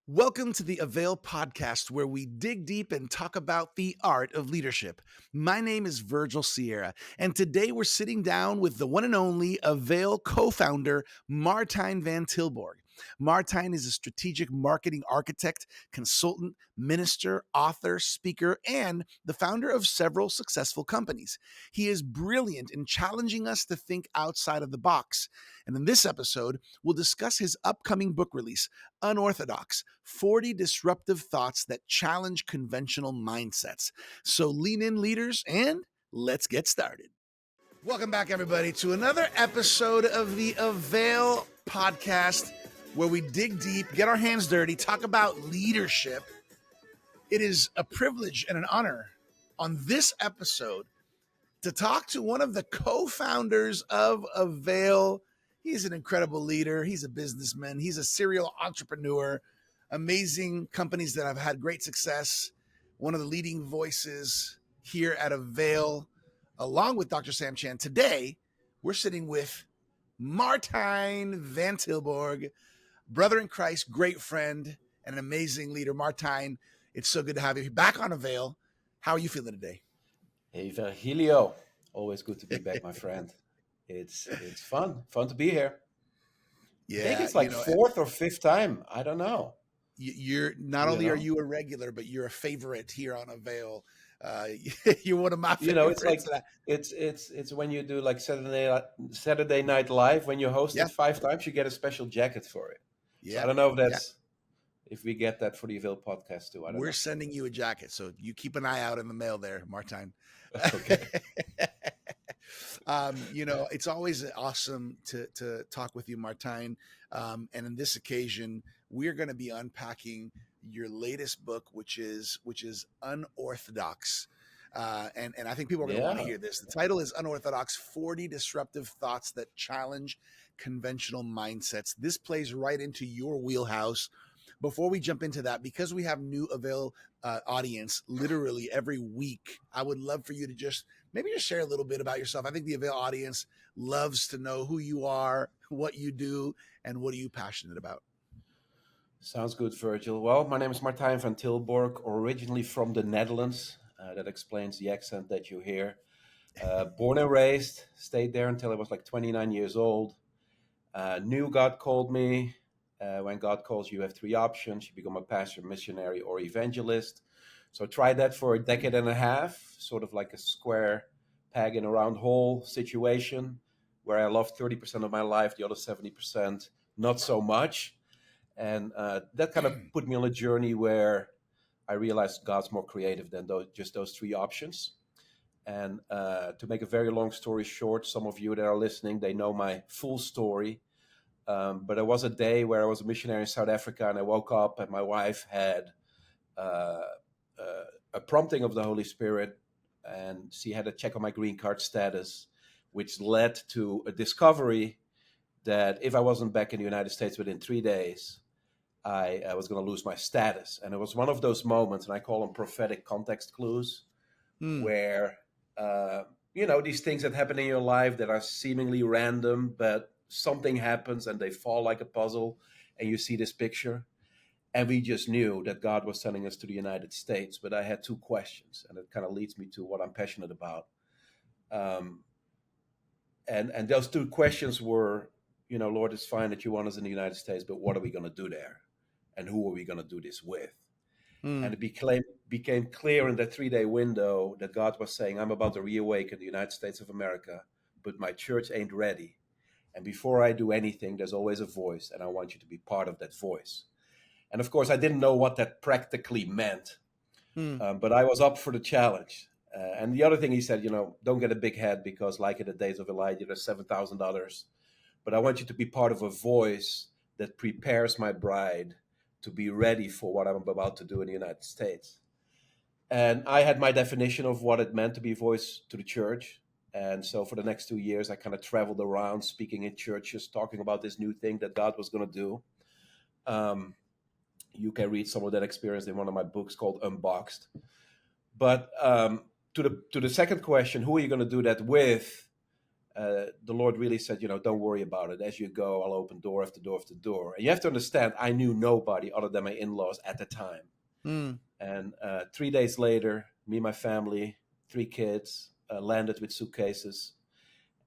Welcome to the AVAIL podcast, where we dig deep and talk about the art of leadership. My name is Virgil Sierra, and today we're sitting down with the one and only AVAIL co-founder, Martijn van Tilborgh. Martijn is a strategic marketing architect, consultant, minister, author, speaker, and the founder of several successful companies. He is brilliant in challenging us to think outside of the box. And in this episode, we'll discuss his upcoming book release, Unorthodox, 40 Disruptive Thoughts That Challenge Conventional Mindsets. So lean in, leaders, and let's get started. Welcome back, everybody, to another episode of the AVAIL podcast, where we dig deep, get our hands dirty, talk about leadership. It is a privilege and an honor on this episode to talk to one of the co-founders of AVAIL. He's an incredible leader. He's a businessman. He's a serial entrepreneur. Amazing companies that have had great success. One of the leading voices here at AVAIL, along with Dr. Sam Chan. Today, we're sitting with Martijn van Tilborgh, brother in Christ, great friend, and an amazing leader. Martijn, it's so good to have you back on AVAIL. How are you feeling today? Hey, Virgilio. Always good to be back, my friend. It's fun to be here. Yeah, I think it's like fourth or fifth time. I don't know. You're not only are you a regular, but you're a favorite here on AVAIL. You're one of my favorites. It's like it's when you do like Saturday Night Live, when you host it 5 times, you get a special jacket for it. Yeah. So I don't know if if we get that for the AVAIL podcast too. We're sending you a jacket, so you keep an eye out in the mail there, Martijn. Okay. It's always awesome to talk with you, Martijn. And in this occasion, we're going to be unpacking your latest book, which is Unorthodox. And I think people are going to want to hear this. The title is Unorthodox, 40 Disruptive Thoughts That Challenge Conventional Mindsets. This plays right into your wheelhouse. Before we jump into that, because we have new AVAIL audience literally every week, I would love for you to just share a little bit about yourself. I think the AVAIL audience loves to know who you are, what you do, and what are you passionate about. Sounds good, Virgil. Well, my name is Martijn van Tilborgh, originally from the Netherlands. That explains the accent that you hear. Born and raised, stayed there until I was like 29 years old. Knew God called me. When God calls you, have 3 options. You become a pastor, missionary, or evangelist. So I tried that for a decade and a half, sort of like a square peg in a round hole situation, where I loved 30% of my life, the other 70% not so much. And that kind of put me on a journey where I realized God's more creative than just those 3 options. And to make a very long story short, some of you that are listening, they know my full story. But there was a day where I was a missionary in South Africa, and I woke up and my wife had a prompting of the Holy Spirit, and she had a check on my green card status, which led to a discovery that if I wasn't back in the United States within 3 days, I was going to lose my status. And it was one of those moments, and I call them prophetic context clues, where, these things that happen in your life that are seemingly random, but something happens and they fall like a puzzle, and you see this picture. And we just knew that God was sending us to the United States. But I had 2 questions, and it kind of leads me to what I'm passionate about. And those 2 questions were, Lord, it's fine that you want us in the United States, but what are we going to do there? And who are we going to do this with? And it became clear in that 3-day window that God was saying, I'm about to reawaken the United States of America, but my church ain't ready. And before I do anything, there's always a voice, and I want you to be part of that voice. And of course, I didn't know what that practically meant, but I was up for the challenge. And the other thing he said, don't get a big head, because like in the days of Elijah, there's 7,000 others. But I want you to be part of a voice that prepares my bride to be ready for what I'm about to do in the United States. And I had my definition of what it meant to be a voice to the church. And so for the next 2 years, I kind of traveled around speaking in churches, talking about this new thing that God was going to do. You can read some of that experience in one of my books called Unboxed. But to the second question, who are you going to do that with? the Lord really said, don't worry about it. As you go, I'll open door after door after door. And you have to understand, I knew nobody other than my in-laws at the time. Mm. And 3 days later, me and my family, 3 kids, landed with suitcases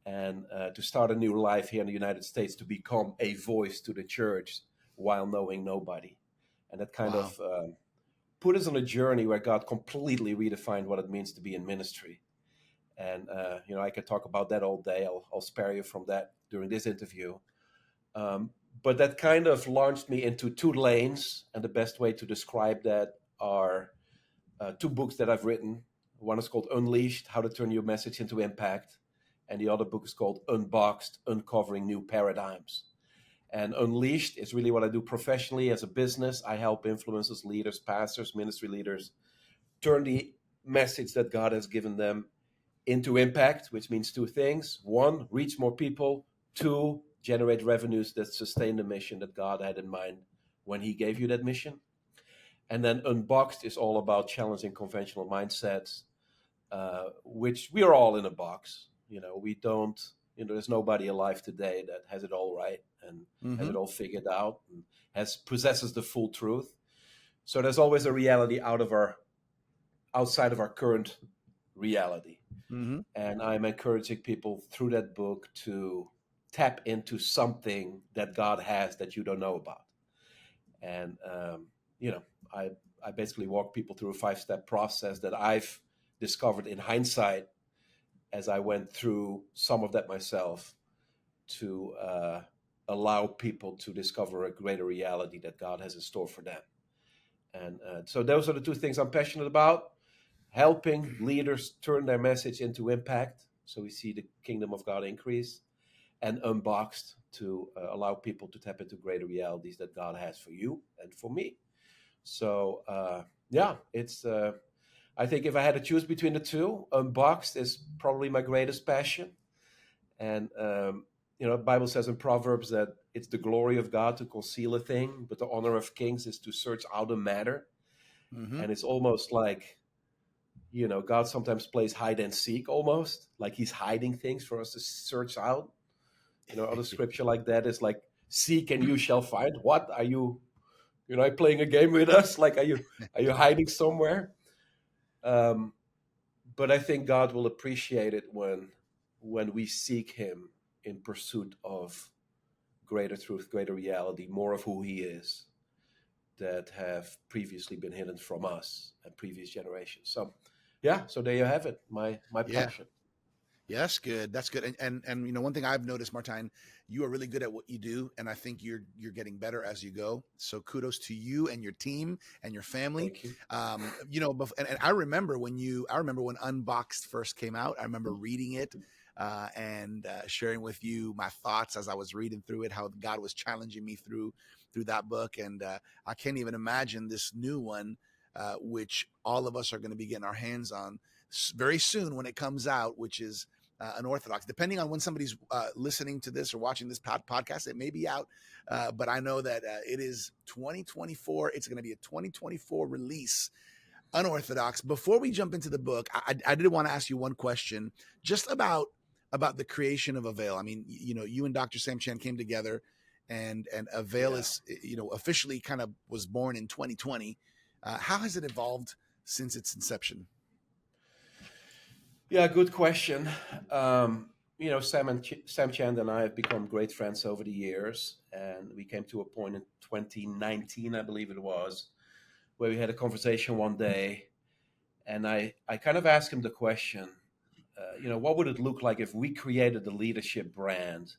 and to start a new life here in the United States, to become a voice to the church while knowing nobody. And that kind of put us on a journey where God completely redefined what it means to be in ministry. And, I could talk about that all day. I'll spare you from that during this interview. But that kind of launched me into 2 lanes. And the best way to describe that are 2 books that I've written. One is called Unleashed, How to Turn Your Message into Impact. And the other book is called Unboxed, Uncovering New Paradigms. And Unleashed is really what I do professionally as a business. I help influencers, leaders, pastors, ministry leaders turn the message that God has given them into impact, which means 2 things. 1, reach more people. 2, generate revenues that sustain the mission that God had in mind when he gave you that mission. And then Unboxed is all about challenging conventional mindsets, which we are all in a box. We don't, there's nobody alive today that has it all right and has it all figured out and possesses the full truth. So there's always a reality outside of our current reality. Mm-hmm. And I'm encouraging people through that book to tap into something that God has that you don't know about. And, I basically walk people through a 5-step process that I've discovered in hindsight as I went through some of that myself, to allow people to discover a greater reality that God has in store for them. And so those are the 2 things I'm passionate about: helping leaders turn their message into impact so we see the kingdom of God increase, and Unboxed, to allow people to tap into greater realities that God has for you and for me. So, it's... I think if I had to choose between the 2, Unboxed is probably my greatest passion. And, the Bible says in Proverbs that it's the glory of God to conceal a thing, but the honor of kings is to search out a matter. Mm-hmm. And it's almost like, God sometimes plays hide and seek, almost like he's hiding things for us to search out. Other scripture like that is like, seek and you shall find. What are you, playing a game with us? Like, are you hiding somewhere? But I think God will appreciate it when we seek him in pursuit of greater truth, greater reality, more of who he is, that have previously been hidden from us and previous generations. So, so there you have it, my passion. Yeah, that's good. That's good. And one thing I've noticed, Martijn, you are really good at what you do, and I think you're getting better as you go. So kudos to you and your team and your family. Thank you. And I remember when Unboxed first came out. I remember reading it and sharing with you my thoughts as I was reading through it, how God was challenging me through that book. And I can't even imagine this new one, which all of us are going to be getting our hands on very soon when it comes out, which is Unorthodox. Depending on when somebody's listening to this or watching this podcast, it may be out. But I know that it is 2024. It's going to be a 2024 release, Unorthodox. Before we jump into the book, I did want to ask you one question just about the creation of AVAIL. I mean, you and Dr. Sam Chan came together, and AVAIL is, officially kind of was born in 2020. How has it evolved since its inception? Yeah, good question. Sam Chan and I have become great friends over the years, and we came to a point in 2019, I believe it was, where we had a conversation one day, and I kind of asked him the question, what would it look like if we created a leadership brand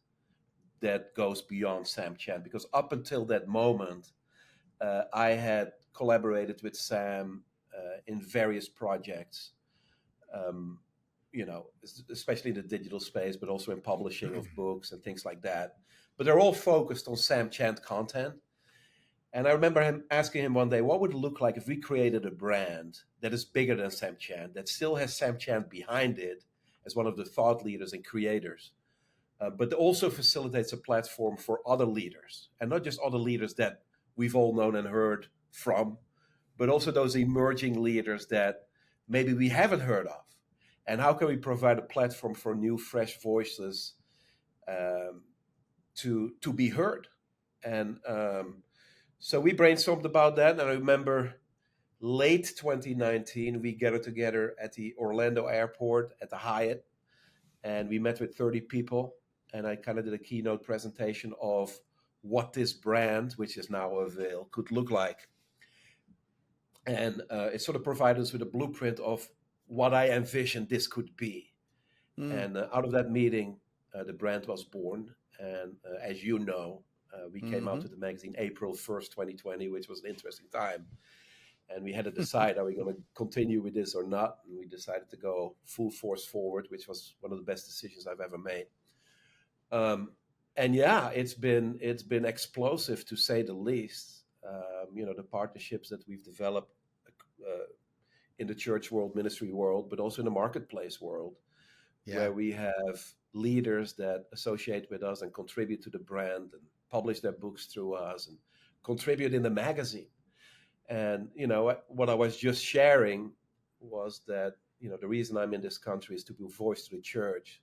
that goes beyond Sam Chan? Because up until that moment, I had collaborated with Sam in various projects, especially in the digital space, but also in publishing of books and things like that. But they're all focused on Sam Chan content. And I remember asking him one day, what would it look like if we created a brand that is bigger than Sam Chan, that still has Sam Chan behind it as one of the thought leaders and creators, but also facilitates a platform for other leaders, and not just other leaders that we've all known and heard from, but also those emerging leaders that maybe we haven't heard of. and how can we provide a platform for new, fresh voices to be heard. And so we brainstormed about that, and I remember late 2019 we gathered together at the Orlando airport at the Hyatt, and we met with 30 people, and I kind of did a keynote presentation of what this brand, which is now AVAIL, could look like. And it sort of provided us with a blueprint of what I envisioned this could be. And out of that meeting, the brand was born. And as you know, we came out with the magazine April 1st, 2020, which was an interesting time. And we had to decide, are we going to continue with this or not? And we decided to go full force forward, which was one of the best decisions I've ever made. And yeah, it's been explosive, to say the least. The partnerships that we've developed in the church world, ministry world, but also in the marketplace world, where we have leaders that associate with us and contribute to the brand and publish their books through us and contribute in the magazine. And, what I was just sharing was that, the reason I'm in this country is to be a voice to the church.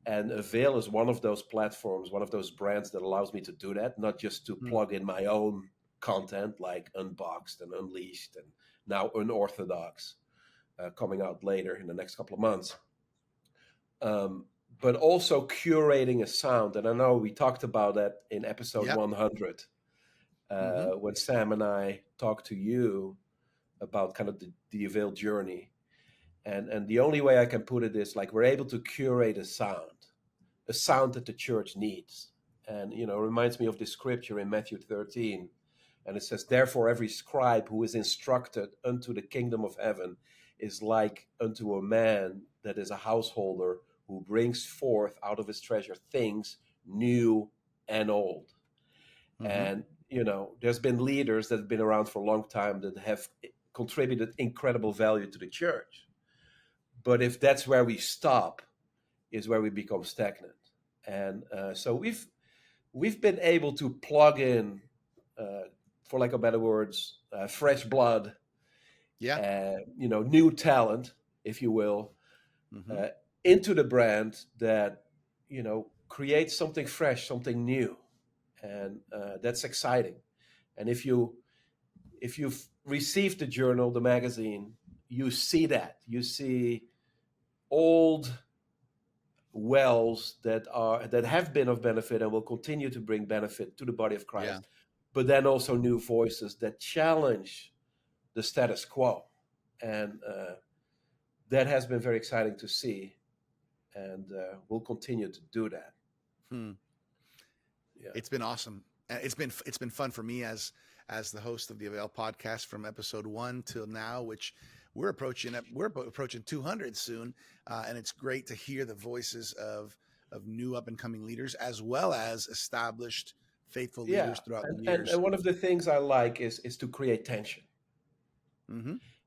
And AVAIL is one of those platforms, one of those brands that allows me to do that, not just to plug in my own content like Unboxed and Unleashed and now Unorthodox, coming out later in the next couple of months, but also curating a sound. And I know we talked about that in episode 100, when Sam and I talked to you about kind of the AVAIL journey. And the only way I can put it is like we're able to curate a sound that the church needs. And, it reminds me of this scripture in Matthew 13. And it says, therefore, every scribe who is instructed unto the kingdom of heaven is like unto a man that is a householder who brings forth out of his treasure things new and old. And, there's been leaders that have been around for a long time that have contributed incredible value to the church. But if that's where we stop, is where we become stagnant. And so we've been able to plug in, for lack of better words, fresh blood, new talent, if you will, into the brand that, creates something fresh, something new. And that's exciting. And if you've received the journal, the magazine, you see that. You see old wells that have been of benefit and will continue to bring benefit to the body of Christ, but then also new voices that challenge the status quo. And that has been very exciting to see, and we'll continue to do that. It's been awesome. It's been fun for me as the host of the AVAIL podcast from episode 1 till now, which we're approaching 200 soon, and it's great to hear the voices of new up and coming leaders as well as established faithful leaders throughout the years. And one of the things I like is to create tension.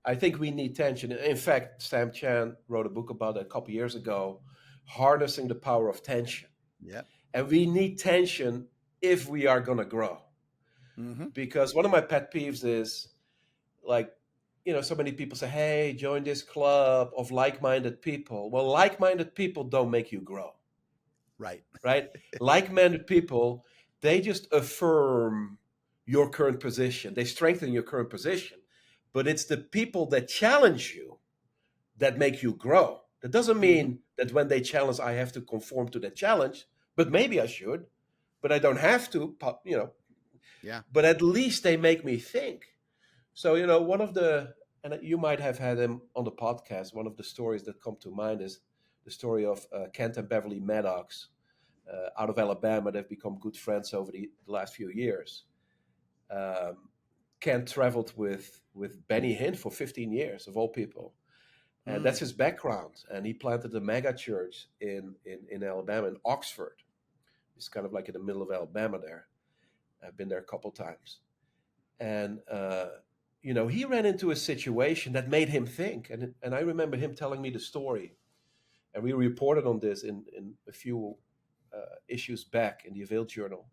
I think we need tension. In fact, Sam Chan wrote a book about that a couple years ago, harnessing the power of tension. And we need tension if we are going to grow. Because one of my pet peeves is like, so many people say, hey, join this club of like-minded people. Well, like-minded people don't make you grow. Right? Like-minded people, they just affirm your current position. They strengthen your current position. But it's the people that challenge you that make you grow. That doesn't mean that when they challenge, I have to conform to that challenge. But maybe I should. But I don't have to, But at least they make me think. So, one of and you might have had him on the podcast, one of the stories that come to mind is the story of Kent and Beverly Maddox out of Alabama. They've become good friends over the last few years. Kent traveled with Benny Hinn for 15 years, of all people. And that's his background. And he planted a mega church in Alabama, in Oxford. It's kind of like in the middle of Alabama there. I've been there a couple times. And, he ran into a situation that made him think. And I remember him telling me the story. And we reported on this in a few issues back in the AVAIL Journal.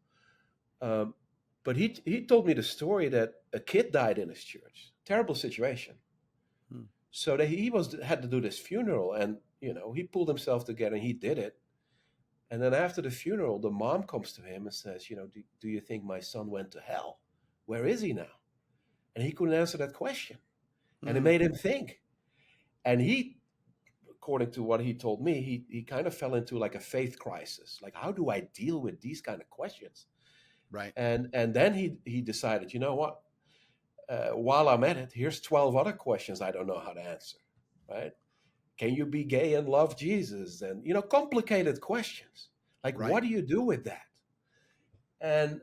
But he told me the story that a kid died in his church. Terrible situation. So that he had to do this funeral, and he pulled himself together and he did it. And then after the funeral, the mom comes to him and says, do you think my son went to hell? Where is he now? And he couldn't answer that question. And it made him think. And he, according to what he told me, he kind of fell into like a faith crisis. Like, how do I deal with these kind of questions? Right. And then he decided, you know what? While I'm at it, here's 12 other questions I don't know how to answer, right? Can you be gay and love Jesus? And, complicated questions. Like, Right. what do you do with that? And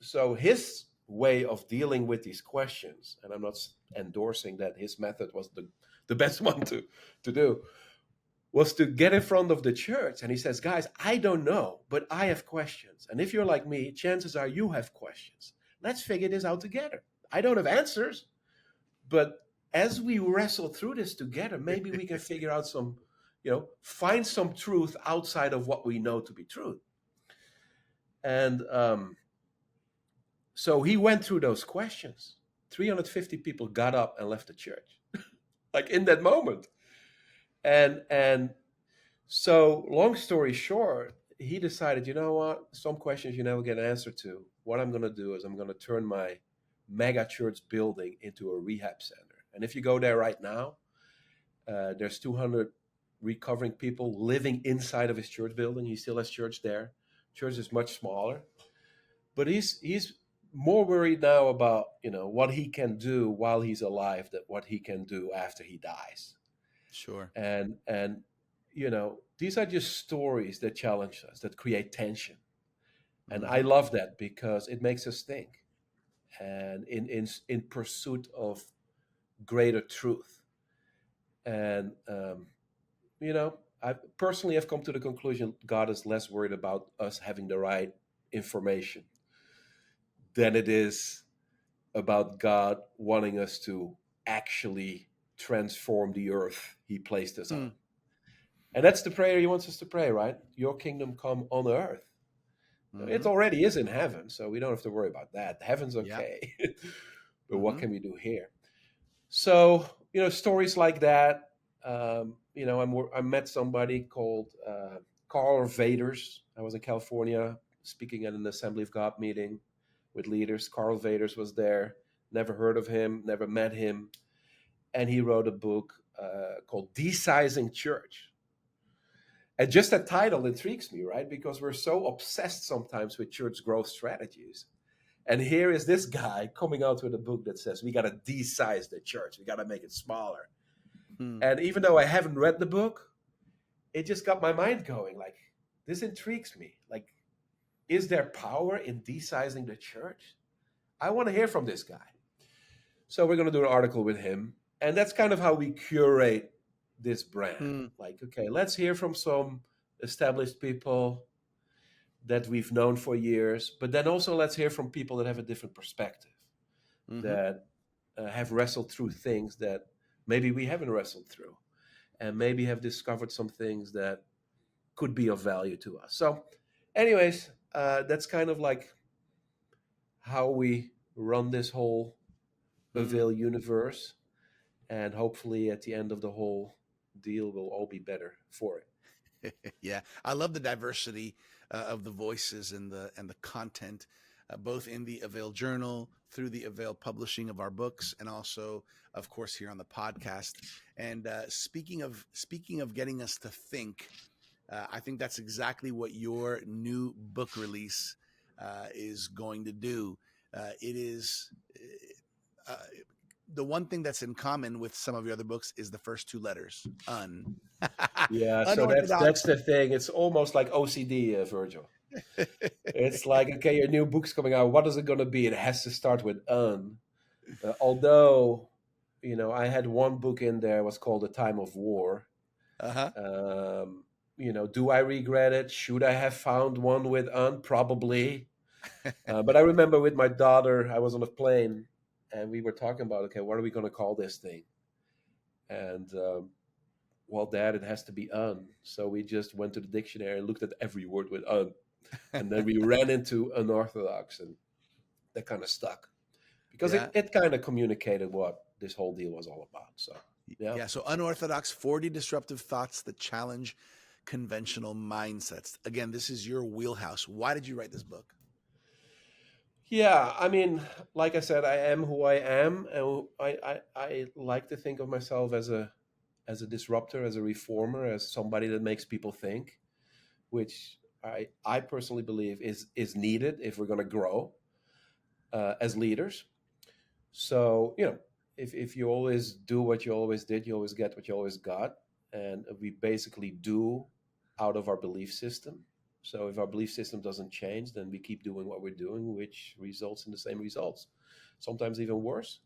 so his way of dealing with these questions, and I'm not endorsing that his method was the best one to do, was to get in front of the church. And he says, guys, I don't know, but I have questions. And if you're like me, chances are you have questions. Let's figure this out together. I don't have answers, but as we wrestle through this together, maybe we can figure out some, find some truth outside of what we know to be truth. And so he went through those questions. 350 people got up and left the church, like in that moment. And so, long story short, he decided, you know what? Some questions you never get an answer to. What I'm going to do is I'm going to turn my mega church building into a rehab center. And if you go there right now, there's 200 recovering people living inside of his church building. He still has church there. Church is much smaller, but he's more worried now about what he can do while he's alive than what he can do after he dies. Sure. And these are just stories that challenge us, that create tension. And I love that because it makes us think, and in pursuit of greater truth. And I personally have come to the conclusion God is less worried about us having the right information than it is about God wanting us to actually transform the earth he placed us on. And that's the prayer he wants us to pray, right? Your kingdom come on earth. It already is in heaven, so we don't have to worry about that. Heaven's okay. Yeah. But what can we do here? So, stories like that. I met somebody called Carl Vaders. I was in California speaking at an Assembly of God meeting with leaders. Carl Vaders was there. Never heard of him, never met him. And he wrote a book called Desizing Church. And just that title intrigues me, right? Because we're so obsessed sometimes with church growth strategies. And here is this guy coming out with a book that says, we got to de-size the church. We got to make it smaller. And even though I haven't read the book, it just got my mind going. Like, this intrigues me. Like, is there power in de-sizing the church? I want to hear from this guy. So we're going to do an article with him. And that's kind of how we curate this brand. Like, okay, let's hear from some established people that we've known for years, but then also let's hear from people that have a different perspective, that have wrestled through things that maybe we haven't wrestled through, and maybe have discovered some things that could be of value to us. So anyways, that's kind of like how we run this whole AVAIL universe, and hopefully at the end of the whole deal, we'll all be better for it. Yeah, I love the diversity of the voices and the content, both in the AVAIL Journal, through the AVAIL publishing of our books, and also, of course, here on the podcast. And speaking of getting us to think, I think that's exactly what your new book release is going to do. It is. The one thing that's in common with some of your other books is the first two letters, un. Yeah, so that's the thing. It's almost like OCD, Virgil. It's like, okay, your new book's coming out. What is it going to be? It has to start with un. Although, I had one book in there, it was called A Time of War. Do I regret it? Should I have found one with un? Probably. But I remember with my daughter, I was on a plane, and we were talking about, okay, what are we going to call this thing? And, well, Dad, it has to be un. So we just went to the dictionary and looked at every word with un. And then we ran into unorthodox, and that kind of stuck. because Yeah. it kind of communicated what this whole deal was all about. So, yeah. Yeah. So Unorthodox 40 Disruptive Thoughts that Challenge Conventional Mindsets. Again, this is your wheelhouse. Why did you write this book? Yeah, I mean, like I said, I am who I am, and I like to think of myself as a disruptor, as a reformer, as somebody that makes people think, which I personally believe is needed if we're going to grow as leaders. So, if you always do what you always did, you always get what you always got, and we basically do out of our belief system. So if our belief system doesn't change, then we keep doing what we're doing, which results in the same results, sometimes even worse.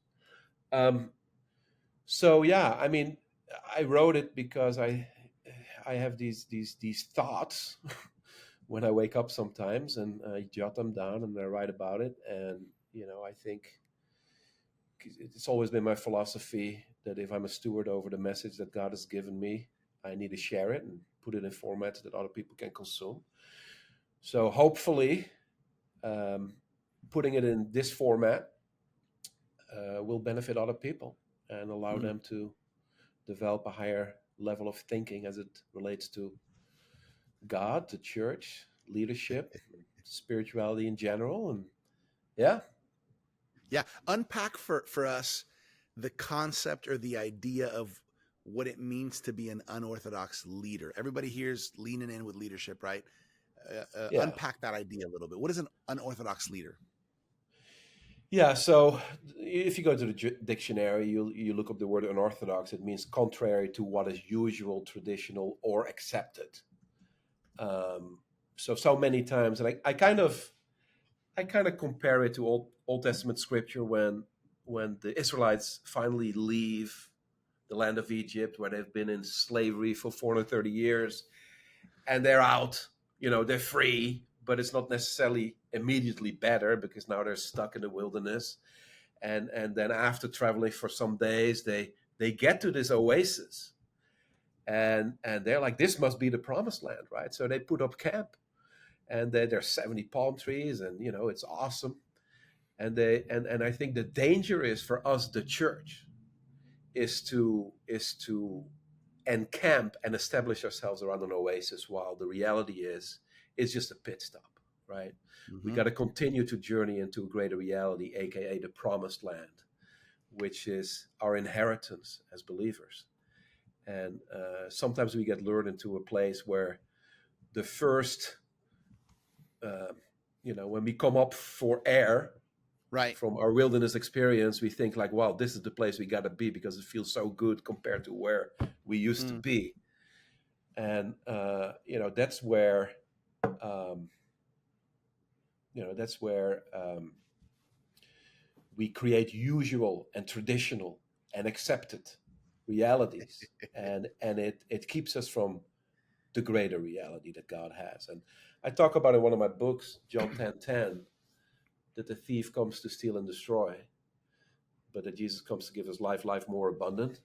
So yeah, I mean, I wrote it because I have these thoughts when I wake up sometimes, and I jot them down and I write about it. And I think it's always been my philosophy that if I'm a steward over the message that God has given me, I need to share it and put it in formats that other people can consume. So hopefully, putting it in this format will benefit other people and allow them to develop a higher level of thinking as it relates to God, the church, leadership, spirituality in general. And yeah. Yeah. Unpack for us the concept or the idea of what it means to be an unorthodox leader. Everybody here's leaning in with leadership, right? Yeah. Unpack that idea a little bit. What is an unorthodox leader? Yeah, so if you go to the dictionary, you look up the word unorthodox. It means contrary to what is usual, traditional, or accepted. So many times, and I kind of compare it to Old Testament scripture when the Israelites finally leave the land of Egypt, where they've been in slavery for 430 years, and they're out. They're free, but it's not necessarily immediately better because now they're stuck in the wilderness. And then after traveling for some days, they get to this oasis, and they're like, this must be the promised land, right? So they put up camp, and there's 70 palm trees, and it's awesome. And I think the danger is for us, the church, is to encamp and establish ourselves around an oasis, while the reality is it's just a pit stop, right? We got to continue to journey into a greater reality, aka the promised land, which is our inheritance as believers. And sometimes we get lured into a place where the first, when we come up for air Right. from our wilderness experience, we think like, wow, this is the place we got to be because it feels so good compared to where we used to be. And, that's where, we create usual and traditional and accepted realities, and it keeps us from the greater reality that God has. And I talk about in one of my books, John 10:10, that the thief comes to steal and destroy, but that Jesus comes to give us life more abundant.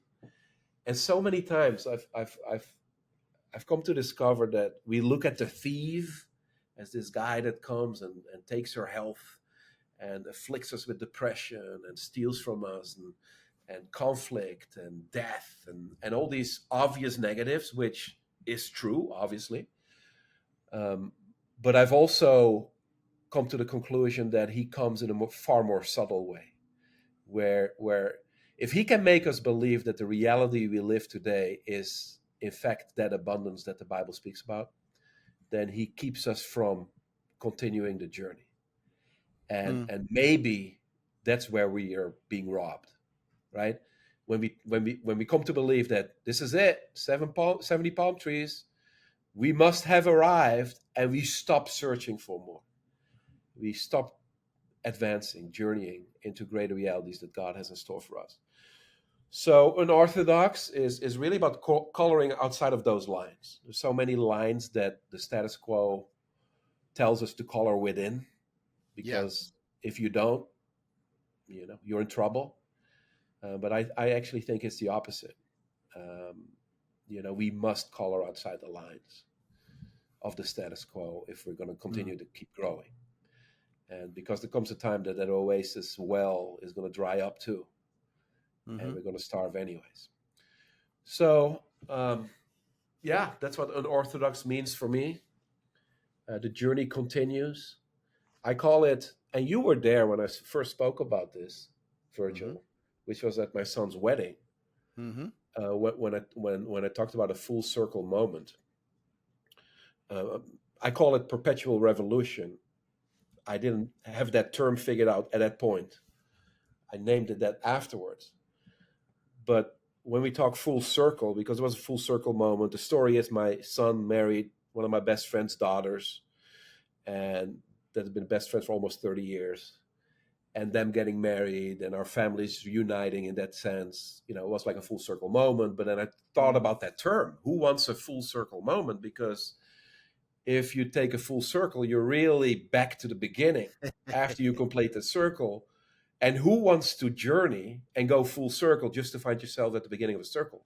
And so many times I've come to discover that we look at the thief as this guy that comes and takes our health and afflicts us with depression and steals from us, and conflict and death and all these obvious negatives, which is true, obviously. But I've also come to the conclusion that he comes in a far more subtle way, where if he can make us believe that the reality we live today is in fact that abundance that the Bible speaks about, then he keeps us from continuing the journey. And maybe that's where we are being robbed, right? When we come to believe that this is it, 70 palm trees, we must have arrived, and we stop searching for more. We stop advancing, journeying into greater realities that God has in store for us. So unorthodox is really about coloring outside of those lines. There's so many lines that the status quo tells us to color within, because if you don't, you're in trouble. But I actually think it's the opposite. We must color outside the lines of the status quo if we're going to continue to keep growing. And because there comes a time that oasis well is going to dry up too, and we're going to starve anyways. So, yeah, that's what unorthodox means for me. The journey continues. I call it, and you were there when I first spoke about this, Virgil, which was at my son's wedding. When I talked about a full circle moment, I call it perpetual revolution. I didn't have that term figured out at that point. I named it that afterwards. But when we talk full circle, because it was a full circle moment, the story is my son married one of my best friend's daughters, and that have been best friends for almost 30 years. And them getting married and our families uniting in that sense, it was like a full circle moment. But then I thought about that term. Who wants a full circle moment? Because if you take a full circle, you're really back to the beginning after you complete the circle. And who wants to journey and go full circle just to find yourself at the beginning of a circle?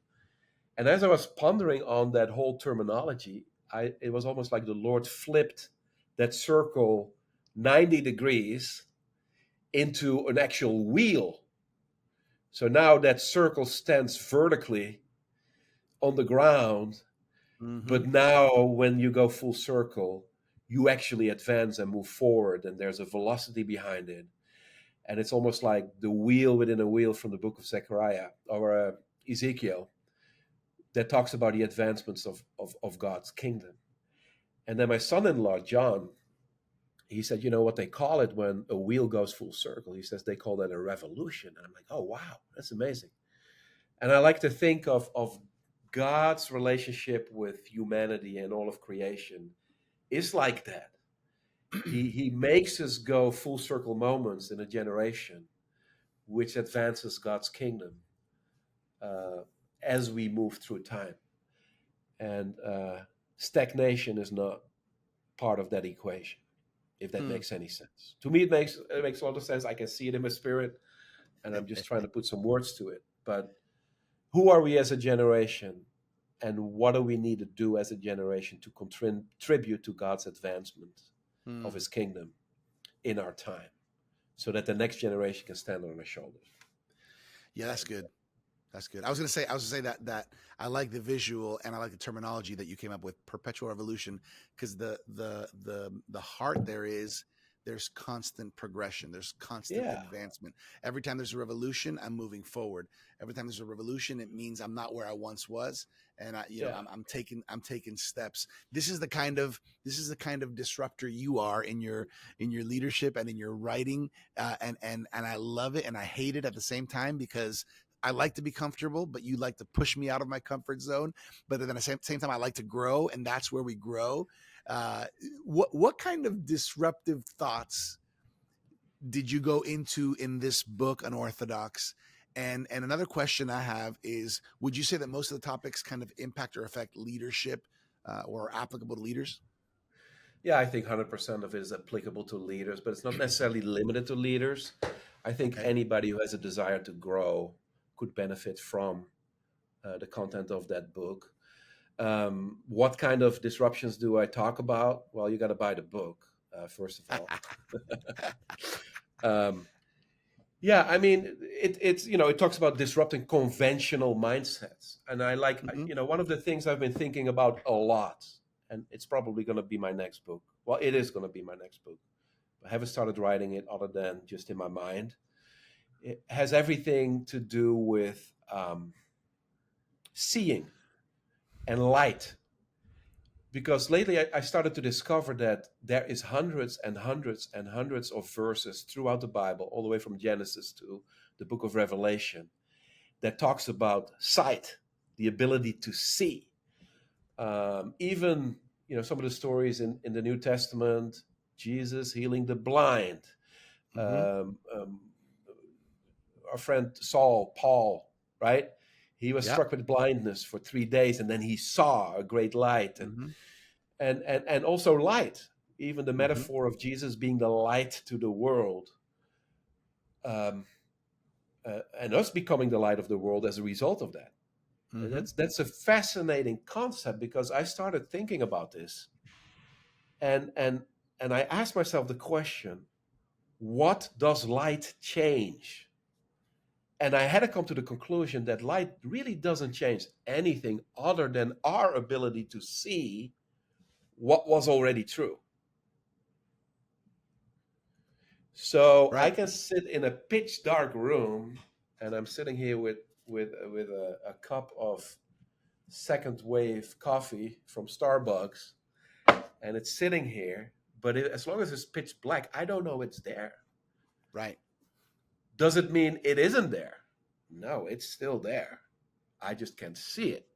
And as I was pondering on that whole terminology, it was almost like the Lord flipped that circle 90 degrees into an actual wheel. So now that circle stands vertically on the ground, but now when you go full circle, you actually advance and move forward, and there's a velocity behind it. And it's almost like the wheel within a wheel from the book of Zechariah or Ezekiel that talks about the advancements of God's kingdom. And then my son-in-law, John, he said, you know what they call it when a wheel goes full circle? He says they call that a revolution. And I'm like, oh, wow, that's amazing. And I like to think of God's relationship with humanity and all of creation is like that. He makes us go full circle moments in a generation, which advances God's kingdom as we move through time. And stagnation is not part of that equation, if that makes any sense. To me, it makes a lot of sense. I can see it in my spirit, and I'm just trying to put some words to it. But who are we as a generation, and what do we need to do as a generation to contribute to God's advancement of his kingdom in our time, so that the next generation can stand on our shoulders? Yeah, that's good. That's good. I was gonna say that I like the visual and I like the terminology that you came up with, perpetual revolution, because the heart there's constant progression, there's constant advancement. Every time there's a revolution, I'm moving forward. Every time there's a revolution, it means I'm not where I once was, and I'm taking steps. This is the kind of disruptor you are in your leadership and in your writing, and I love it and I hate it at the same time, because I like to be comfortable, but you like to push me out of my comfort zone. But then at the same time, I like to grow, and that's where we grow. What kind of disruptive thoughts did you go into in this book, Unorthodox? And another question I have is, would you say that most of the topics kind of impact or affect leadership or are applicable to leaders? Yeah, I think 100% of it is applicable to leaders, but it's not necessarily limited to leaders. I think anybody who has a desire to grow could benefit from the content of that book. What kind of disruptions do I talk about? Well, you got to buy the book, first of all. Yeah, I mean, it talks about disrupting conventional mindsets. And I like, one of the things I've been thinking about a lot, and it's probably going to be my next book. Well, it is going to be my next book. I haven't started writing it other than just in my mind. It has everything to do with seeing and light. Because lately I started to discover that there is hundreds and hundreds and hundreds of verses throughout the Bible, all the way from Genesis to the book of Revelation, that talks about sight, the ability to see. Even, some of the stories in the New Testament, Jesus healing the blind. Our friend Paul, right? He was struck with blindness for 3 days, and then he saw a great light, and also light. Even the metaphor of Jesus being the light to the world, and us becoming the light of the world as a result of that. That's a fascinating concept, because I started thinking about this, and I asked myself the question: what does light change? And I had to come to the conclusion that light really doesn't change anything other than our ability to see what was already true. So I can sit in a pitch dark room, and I'm sitting here with a cup of second wave coffee from Starbucks, and it's sitting here. But as long as it's pitch black, I don't know it's there. Right. Does it mean it isn't there? No, it's still there. I just can't see it.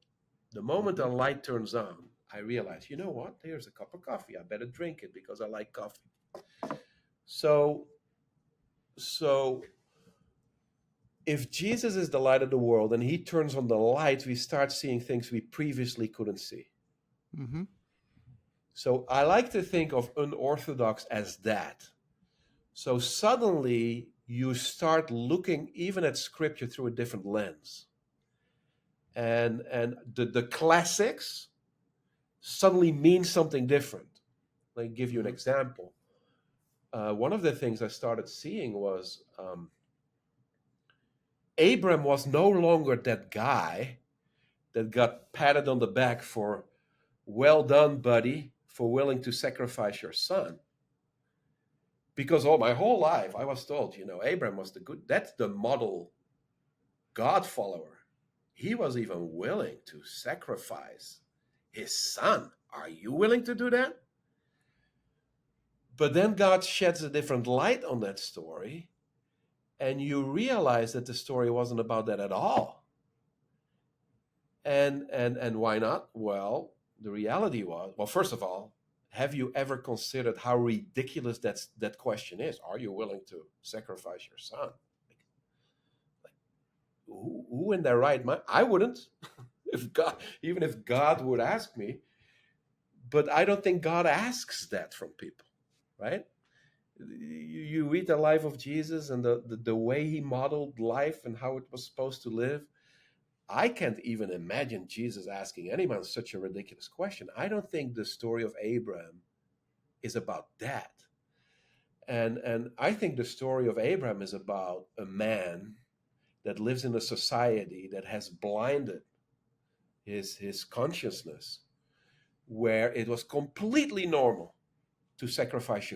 The moment the light turns on, I realize, you know what? Here's a cup of coffee. I better drink it because I like coffee. So if Jesus is the light of the world and he turns on the light, we start seeing things we previously couldn't see. Mm-hmm. So I like to think of unorthodox as that. So suddenly you start looking even at scripture through a different lens. And the classics suddenly mean something different. Let me give you an example. One of the things I started seeing was Abram was no longer that guy that got patted on the back for, well done, buddy, for willing to sacrifice your son. Because my whole life I was told, Abram was that's the model God follower. He was even willing to sacrifice his son. Are you willing to do that? But then God sheds a different light on that story, and you realize that the story wasn't about that at all. And why not? Well, the reality was, first of all, have you ever considered how ridiculous that question is? Are you willing to sacrifice your son? Who in their right mind? I wouldn't, even if God would ask me. But I don't think God asks that from people, right? You read the life of Jesus and the way he modeled life and how it was supposed to live. I can't even imagine Jesus asking anyone such a ridiculous question. I don't think the story of Abraham is about that. And I think the story of Abraham is about a man that lives in a society that has blinded his consciousness, where it was completely normal to sacrifice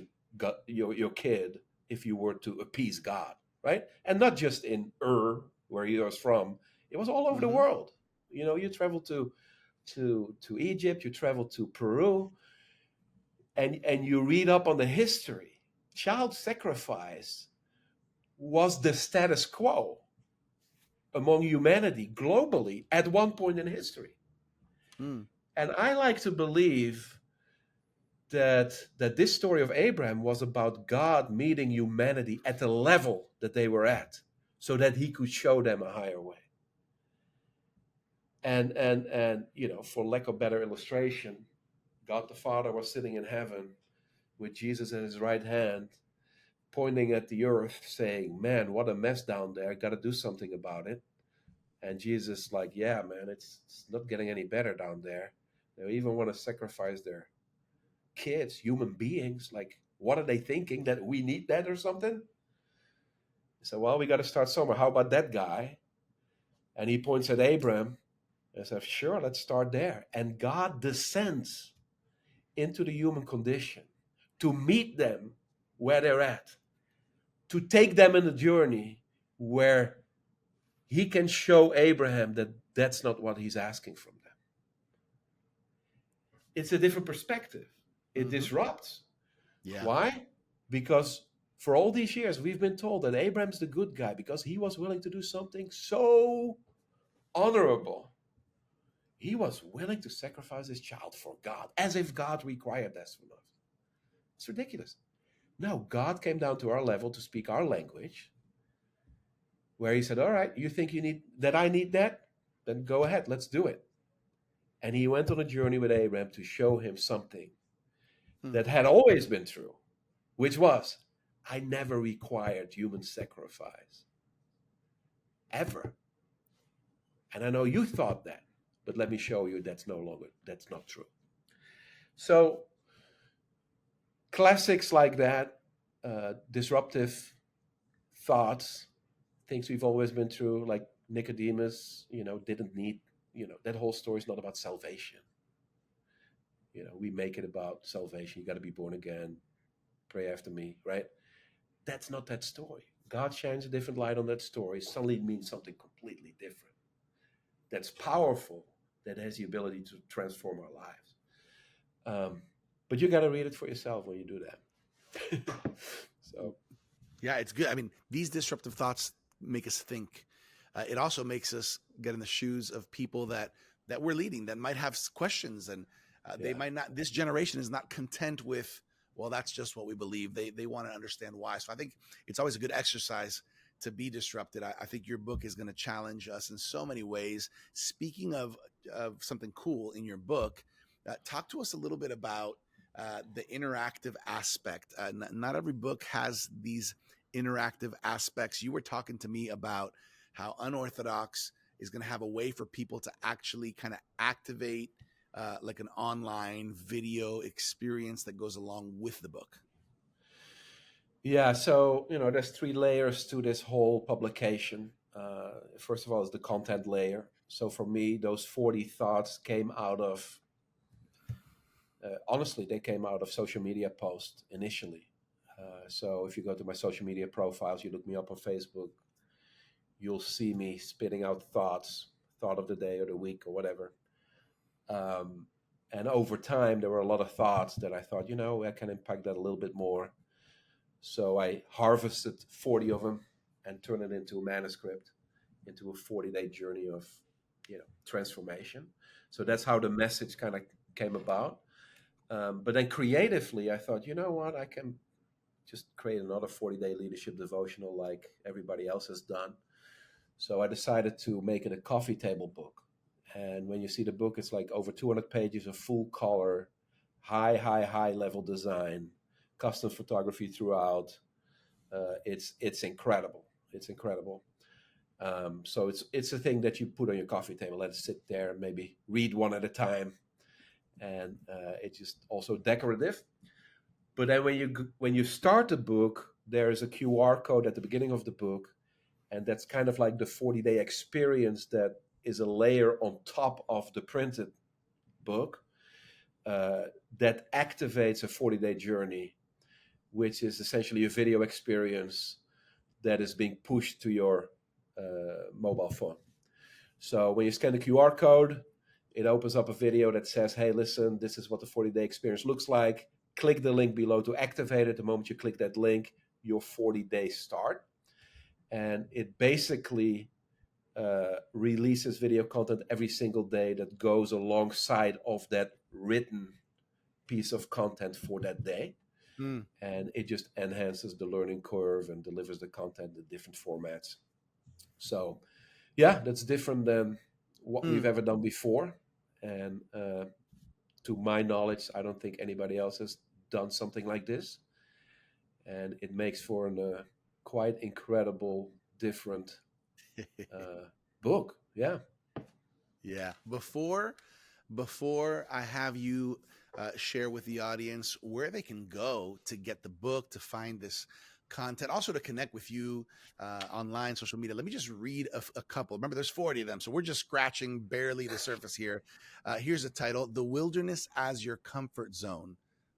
your kid if you were to appease God, right? And not just in where he was from. It was all over the world. You travel to Egypt, you travel to Peru, and you read up on the history. Child sacrifice was the status quo among humanity globally at one point in history. And I like to believe that this story of Abraham was about God meeting humanity at the level that they were at, so that he could show them a higher way. And for lack of better illustration, God the Father was sitting in heaven with Jesus in his right hand, pointing at the earth, saying, "Man, what a mess down there. Got to do something about it." And Jesus, like, "Yeah, man, it's not getting any better down there. They even want to sacrifice their kids, human beings. Like, what are they thinking? That we need that or something?" So, well, we got to start somewhere. How about that guy? And he points at Abraham and says, "Sure, let's start there." And God descends into the human condition to meet them where they're at, to take them in a journey where he can show Abraham that that's not what he's asking from them. It's a different perspective. It disrupts. Yeah. Why? Because for all these years, we've been told that Abraham's the good guy because he was willing to do something so honorable. He was willing to sacrifice his child for God, as if God required that from us. It's ridiculous. No, God came down to our level to speak our language, where he said, "All right, you think you need that? I need that? Then go ahead, let's do it." And he went on a journey with Abraham to show him something that had always been true, which was, I never required human sacrifice. Ever. And I know you thought that, but let me show you that's not true. So, classics like that, disruptive thoughts, things we've always been through, like Nicodemus, didn't need, that whole story is not about salvation. We make it about salvation. You got to be born again, pray after me, right? That's not that story. God shines a different light on that story. Suddenly it means something completely different. That's powerful, that has the ability to transform our lives. But you got to read it for yourself when you do that. So, yeah, it's good. I mean, these disruptive thoughts make us think. It also makes us get in the shoes of people that we're leading, that might have questions, and they might not. This generation is not content with, well, that's just what we believe. They want to understand why. So I think it's always a good exercise to be disrupted. I think your book is going to challenge us in so many ways. Speaking of something cool in your book, talk to us a little bit about the interactive aspect. Not every book has these interactive aspects. You were talking to me about how Unorthodox is going to have a way for people to actually kind of activate like an online video experience that goes along with the book. Yeah, so there's 3 layers to this whole publication. First of all is the content layer. So for me, those 40 thoughts came out of, honestly, they came out of social media posts initially. So if you go to my social media profiles, you look me up on Facebook, you'll see me spitting out thought of the day or the week or whatever. And over time, there were a lot of thoughts that I thought, I can impact that a little bit more. So I harvested 40 of them and turned it into a manuscript, into a 40-day journey of, transformation. So that's how the message kind of came about. But then creatively, I thought, you know what, I can just create another 40-day leadership devotional like everybody else has done. So I decided to make it a coffee table book. And when you see the book, it's like over 200 pages of full color, high level design, custom photography throughout. It's incredible. It's incredible. So it's a thing that you put on your coffee table, let it sit there, maybe read one at a time, and it's just also decorative. But then when you start the book, there is a QR code at the beginning of the book, and that's kind of like the 40-day experience that is a layer on top of the printed book that activates a 40-day journey, which is essentially a video experience that is being pushed to your mobile phone. So when you scan the QR code, it opens up a video that says, hey, listen, this is what the 40-day experience looks like. Click the link below to activate it. The moment you click that link, your 40 days start. And it basically releases video content every single day that goes alongside of that written piece of content for that day. And it just enhances the learning curve and delivers the content in different formats. So, yeah, that's different than what we've ever done before. And to my knowledge, I don't think anybody else has done something like this. And it makes for a quite incredible, different book. Yeah. Yeah. Before I have you share with the audience where they can go to get the book, to find this content, also to connect with you online, social media, let me just read a couple. Remember, there's 40 of them, so we're just scratching barely the surface here. Here's a title: The Wilderness as Your Comfort Zone.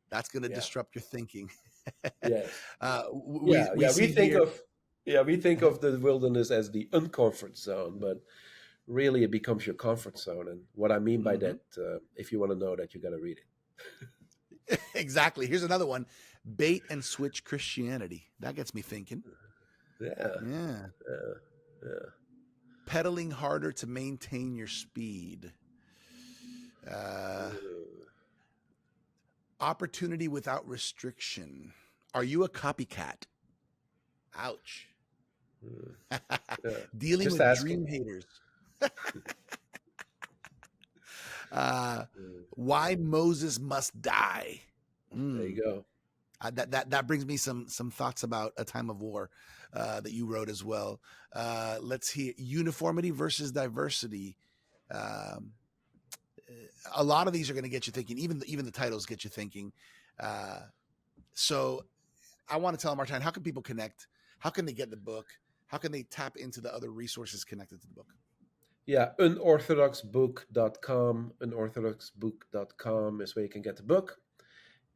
That's going to disrupt your thinking. Yes. We think of the wilderness as the uncomfort zone, but really it becomes your comfort zone. And what I mean by that, if you want to know that, you got to read it. Exactly. Here's another one: Bait and Switch Christianity. That gets me thinking. Yeah. Pedaling harder to maintain your speed. Opportunity without restriction. Are you a copycat? Ouch. Dealing Just with asking. dream haters. Why Moses must die. There you go. That brings me some thoughts about A Time of War that you wrote as well. Let's hear uniformity versus diversity. A lot of these are going to get you thinking. Even the titles get you thinking. So I want to tell Martijn, how can people connect? How can they get the book? How can they tap into the other resources connected to the book? Yeah, unorthodoxbook.com. Unorthodoxbook.com is where you can get the book.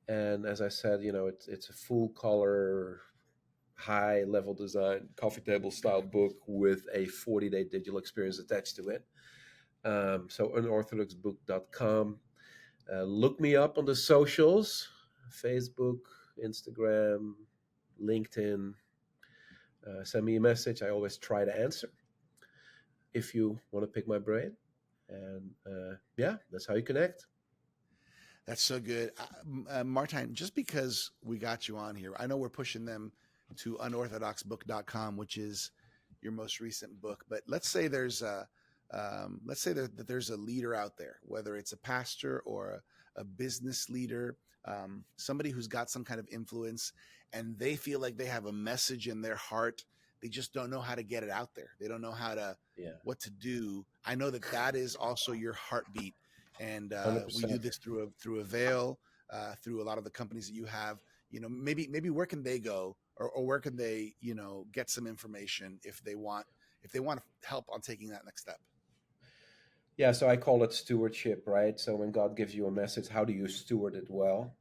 And as I said, it's a full color, high level design, coffee table style book with a 40-day digital experience attached to it. So unorthodoxbook.com. Look me up on the socials: Facebook, Instagram, LinkedIn. Send me a message. I always try to answer if you want to pick my brain. And yeah, that's how you connect. That's so good. Martijn, just because we got you on here, I know we're pushing them to unorthodoxbook.com, which is your most recent book. But let's say there's that there's a leader out there, whether it's a pastor or a business leader, somebody who's got some kind of influence, and they feel like they have a message in their heart. They just don't know how to get it out there. They don't know what to do. I know that is also your heartbeat. And we do this through AVAIL, through a lot of the companies that you have. Maybe where can they go, or where can they get some information if they want help on taking that next step? Yeah, so I call it stewardship, right? So when God gives you a message, how do you steward it well?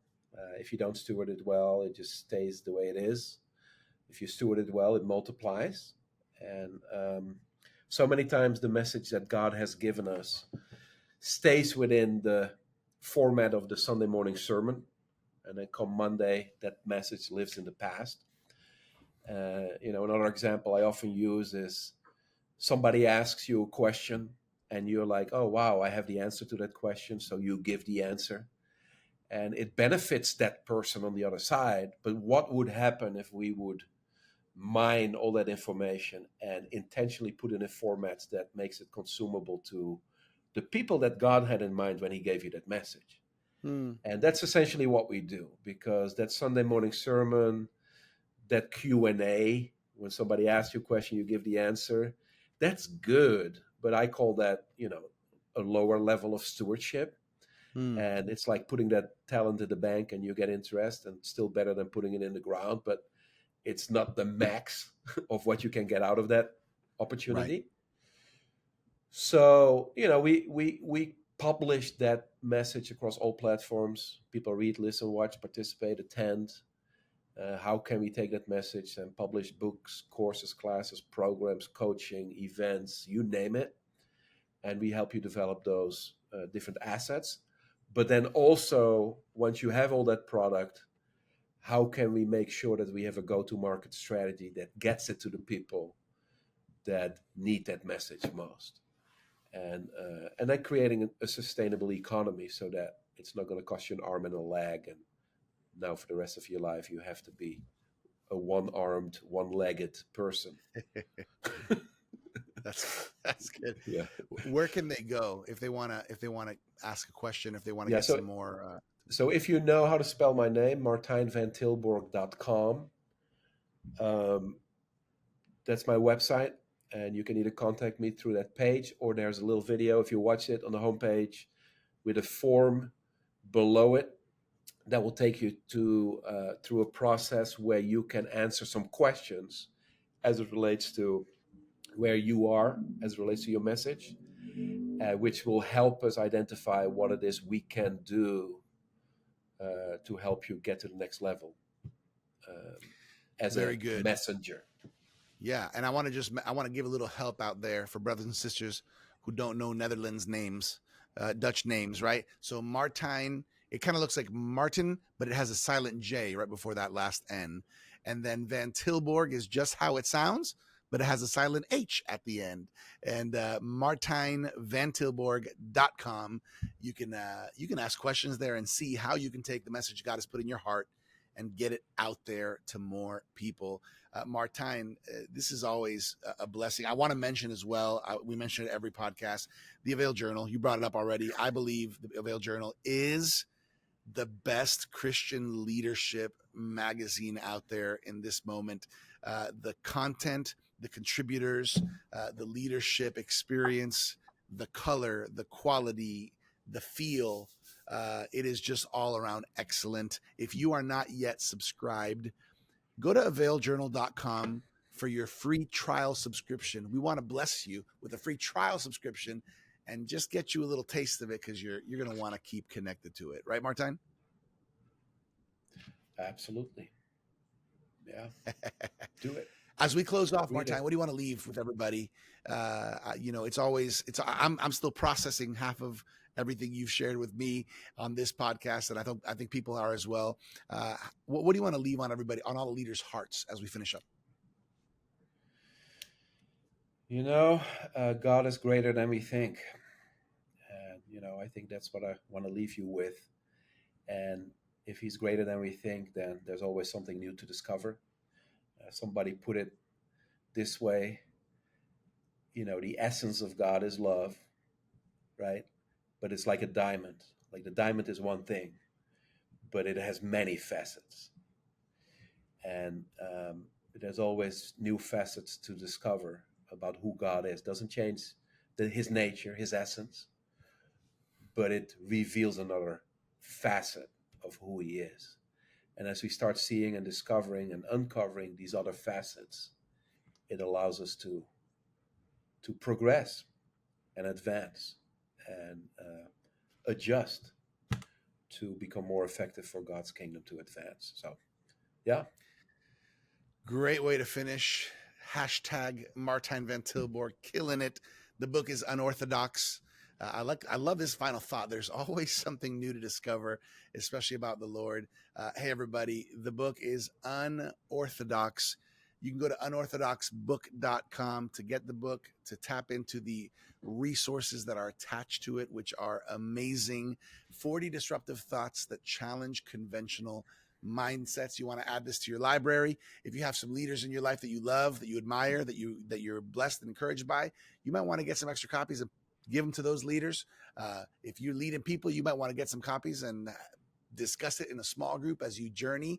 If you don't steward it well, it just stays the way it is. If you steward it well, it multiplies. And so many times the message that God has given us stays within the format of the Sunday morning sermon. And then come Monday, that message lives in the past. Another example I often use is somebody asks you a question and you're like, oh, wow, I have the answer to that question. So you give the answer and it benefits that person on the other side. But what would happen if we would mine all that information and intentionally put in a format that makes it consumable to the people that God had in mind when he gave you that message? And that's essentially what we do, because that Sunday morning sermon, that Q&A, when somebody asks you a question, you give the answer, that's good. But I call that, a lower level of stewardship. And it's like putting that talent in the bank and you get interest, and still better than putting it in the ground. But it's not the max of what you can get out of that opportunity. Right. So, we publish that message across all platforms. People read, listen, watch, participate, attend. How can we take that message and publish books, courses, classes, programs, coaching, events, you name it. And we help you develop those different assets. But then also, once you have all that product, how can we make sure that we have a go-to-market strategy that gets it to the people that need that message most? And then creating a sustainable economy so that it's not going to cost you an arm and a leg. And now for the rest of your life, you have to be a one-armed, one-legged person. That's good. Yeah. Where can they go if they want to ask a question, if they want to get some more? So if you know how to spell my name, martijnvantilborgh.com. That's my website, and you can either contact me through that page, or there's a little video, if you watch it, on the homepage with a form below it that will take you to through a process where you can answer some questions as it relates to where you are, as it relates to your message, which will help us identify what it is we can do to help you get to the next level as Very a good messenger. Yeah, and I want to give a little help out there for brothers and sisters who don't know Netherlands names, Dutch names, right? So Martijn, it kind of looks like Martin, but it has a silent J right before that last N. And then Van Tilborgh is just how it sounds, but it has a silent H at the end. And martijnvantilborgh.com, you can ask questions there and see how you can take the message God has put in your heart and get it out there to more people. Martijn, this is always a blessing. I want to mention as well, we mention it every podcast, the AVAIL Journal. You brought it up already. I believe the AVAIL Journal is the best Christian leadership magazine out there in this moment. The content, the contributors, the leadership experience, the color, the quality, the feel, it is just all around excellent. If you are not yet subscribed, go to availjournal.com for your free trial subscription. We want to bless you with a free trial subscription and just get you a little taste of it, because you're going to want to keep connected to it. Right, Martijn? Absolutely. Yeah. Do it. As we close off, Read Martijn, it. what do you want to leave with everybody? I'm still processing half of everything you've shared with me on this podcast, and I think people are as well. What do you want to leave on everybody, on all the leaders' hearts, as we finish up? God is greater than we think. And, I think that's what I want to leave you with. And if he's greater than we think, then there's always something new to discover. Somebody put it this way, the essence of God is love, right? But it's like a diamond. Like the diamond is one thing, but it has many facets. And there's always new facets to discover about who God is. Doesn't change his nature, his essence, but it reveals another facet of who he is. And as we start seeing and discovering and uncovering these other facets, it allows us to progress and advance and adjust to become more effective for God's kingdom to advance. So, yeah. Great way to finish. Hashtag Martijn van Tilborgh, killing it. The book is Unorthodox. I love this final thought. There's always something new to discover, especially about the Lord. Hey, everybody, the book is Unorthodox. You can go to unorthodoxbook.com to get the book, to tap into the resources that are attached to it, which are amazing. 40 disruptive thoughts that challenge conventional mindsets. You want to add this to your library. If you have some leaders in your life that you love, that you admire, that you're blessed and encouraged by, you might want to get some extra copies and give them to those leaders. If you're leading people, you might want to get some copies and discuss it in a small group as you journey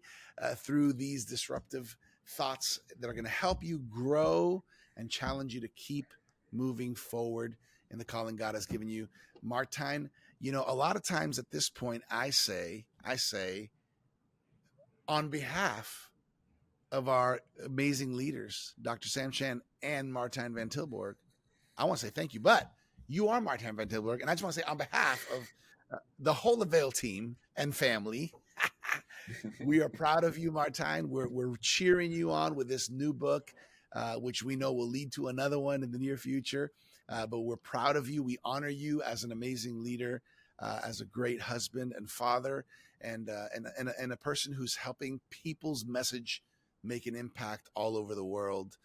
through these disruptive thoughts that are going to help you grow and challenge you to keep moving forward in the calling God has given you. Martijn, a lot of times at this point, I say, on behalf of our amazing leaders, Dr. Sam Chan and Martijn van Tilborgh, I want to say thank you. But you are Martijn van Tilborgh, and I just want to say on behalf of the whole AVAIL team and family, we are proud of you, Martijn. We're cheering you on with this new book, which we know will lead to another one in the near future. But we're proud of you. We honor you as an amazing leader, as a great husband and father, and a person who's helping people's message make an impact all over the world.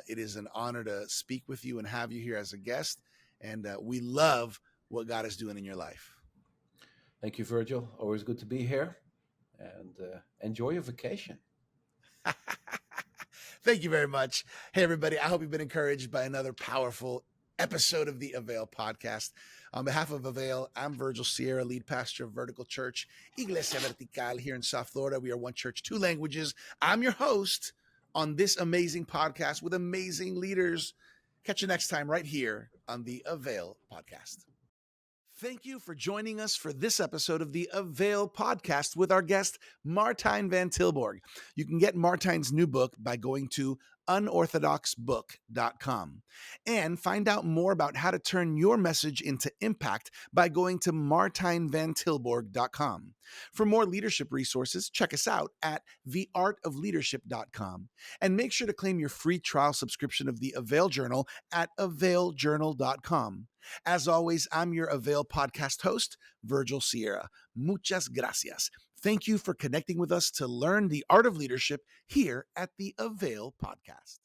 It is an honor to speak with you and have you here as a guest. And we love what God is doing in your life. Thank you, Virgil. Always good to be here. And enjoy your vacation. Thank you very much. Hey, everybody. I hope you've been encouraged by another powerful episode of the AVAIL podcast. On behalf of AVAIL, I'm Virgil Sierra, lead pastor of Vertical Church, Iglesia Vertical here in South Florida. We are one church, two languages. I'm your host on this amazing podcast with amazing leaders. Catch you next time right here on the AVAIL podcast. Thank you for joining us for this episode of the AVAIL podcast with our guest, Martijn van Tilborgh. You can get Martijn's new book by going to unorthodoxbook.com and find out more about how to turn your message into impact by going to martijnvantilborgh.com. For more leadership resources, check us out at theartofleadership.com and make sure to claim your free trial subscription of the AVAIL Journal at availjournal.com. As always, I'm your AVAIL podcast host, Virgil Sierra. Muchas gracias. Thank you for connecting with us to learn the art of leadership here at the AVAIL podcast.